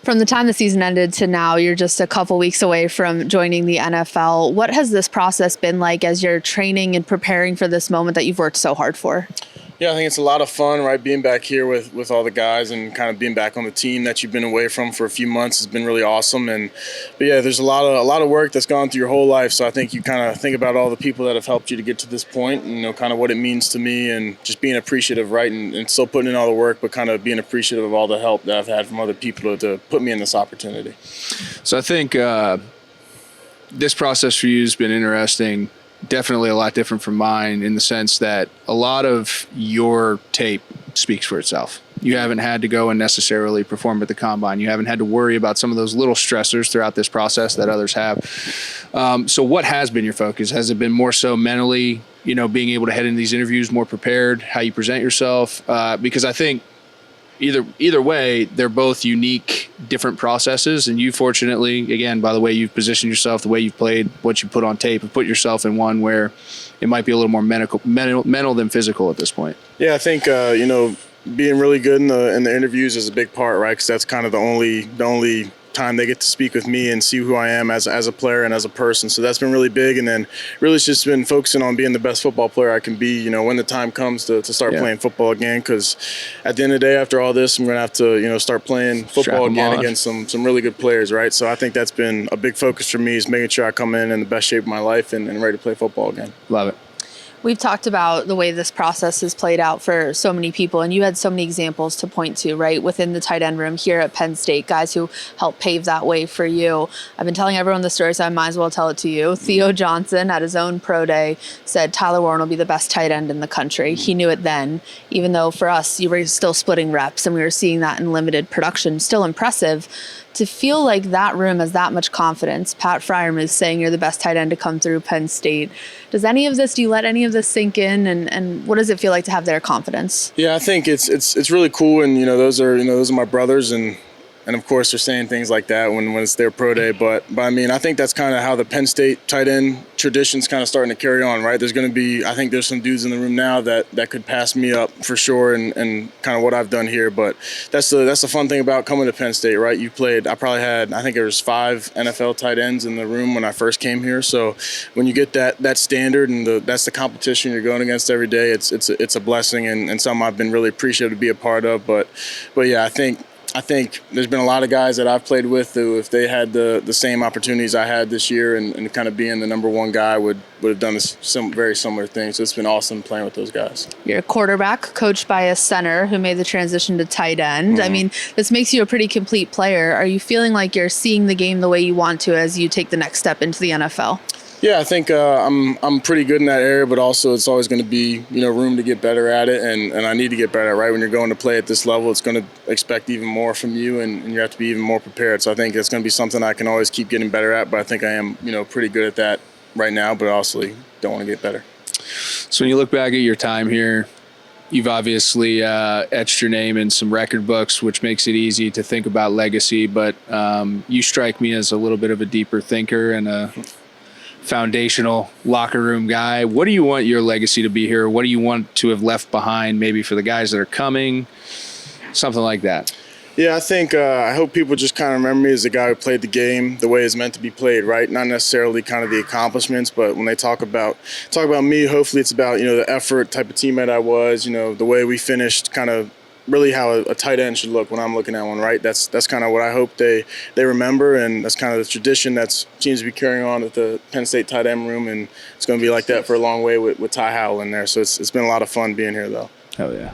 From the time the season ended to now, you're just a couple weeks away from joining the NFL. What has this process been like as you're training and preparing for this moment that you've worked so hard for? Yeah, I think it's a lot of fun, right? Being back here with all the guys and kind of being back on the team that you've been away from for a few months has been really awesome. But yeah, there's a lot of work that's gone through your whole life. So I think you kind of think about all the people that have helped you to get to this point, and kind of what it means to me, and just being appreciative, right? And still putting in all the work, but kind of being appreciative of all the help that I've had from other people to put me in this opportunity. So I think this process for you has been interesting. Definitely a lot different from mine in the sense that a lot of your tape speaks for itself. You haven't had to go and necessarily perform at the combine. You haven't had to worry about some of those little stressors throughout this process that others have. So what has been your focus? Has it been more so mentally, being able to head into these interviews more prepared, how you present yourself? Because I think either way, they're both unique, different processes. And you fortunately, again, by the way you've positioned yourself, the way you've played, what you put on tape, and put yourself in one where it might be a little more mental than physical at this point. Yeah, I think, being really good in the interviews is a big part, right? Because that's kind of the only time they get to speak with me and see who I am as a player and as a person. So that's been really big. And then really it's just been focusing on being the best football player I can be, when the time comes to start playing football again. Because at the end of the day, after all this, I'm going to have to, start playing football again against some really good players, right? So I think that's been a big focus for me, is making sure I come in the best shape of my life and ready to play football again. Love it. We've talked about the way this process has played out for so many people, and you had so many examples to point to, right, within the tight end room here at Penn State, guys who helped pave that way for you. I've been telling everyone the story, so I might as well tell it to you. Theo Johnson, at his own pro day, said Tyler Warren will be the best tight end in the country. He knew it then, even though for us, you were still splitting reps, and we were seeing that in limited production. Still impressive. To feel like that room has that much confidence. Pat Fryerman is saying you're the best tight end to come through Penn State. Do you let any of this sink in? And what does it feel like to have their confidence? Yeah, I think it's really cool. And, those are my brothers. And of course, they're saying things like that when it's their pro day. But I mean, I think that's kind of how the Penn State tight end tradition's kind of starting to carry on, right? I think there's some dudes in the room now that could pass me up for sure, and kind of what I've done here. But that's the fun thing about coming to Penn State, right? I think there was 5 NFL tight ends in the room when I first came here. So when you get that standard and that's the competition you're going against every day, it's a blessing and something I've been really appreciative to be a part of. But yeah, I think there's been a lot of guys that I've played with who, if they had the same opportunities I had this year and kind of being the number one guy, would have done some very similar things. So it's been awesome playing with those guys. You're a quarterback coached by a center who made the transition to tight end. Mm-hmm. I mean, this makes you a pretty complete player. Are you feeling like you're seeing the game the way you want to as you take the next step into the NFL? Yeah, I think I'm pretty good in that area, but also it's always going to be room to get better at it, and I need to get better at it, right? When you're going to play at this level, it's going to expect even more from you, and you have to be even more prepared. So I think it's going to be something I can always keep getting better at, but I think I am pretty good at that right now, but also don't want to get better. So when you look back at your time here, you've obviously etched your name in some record books, which makes it easy to think about legacy, but you strike me as a little bit of a deeper thinker and a foundational locker room guy. What do you want your legacy to be here? What do you want to have left behind maybe for the guys that are coming? Something like that. Yeah, I think I hope people just kind of remember me as a guy who played the game the way it's meant to be played, right? Not necessarily kind of the accomplishments, but when they talk about me, hopefully it's about, the effort, type of teammate I was, the way we finished, kind of really how a tight end should look when I'm looking at one, right? That's kind of what I hope they remember, and that's kind of the tradition that seems to be carrying on at the Penn State tight end room, and it's going to be like that for a long way with Ty Howell in there. So it's been a lot of fun being here, though. Hell yeah.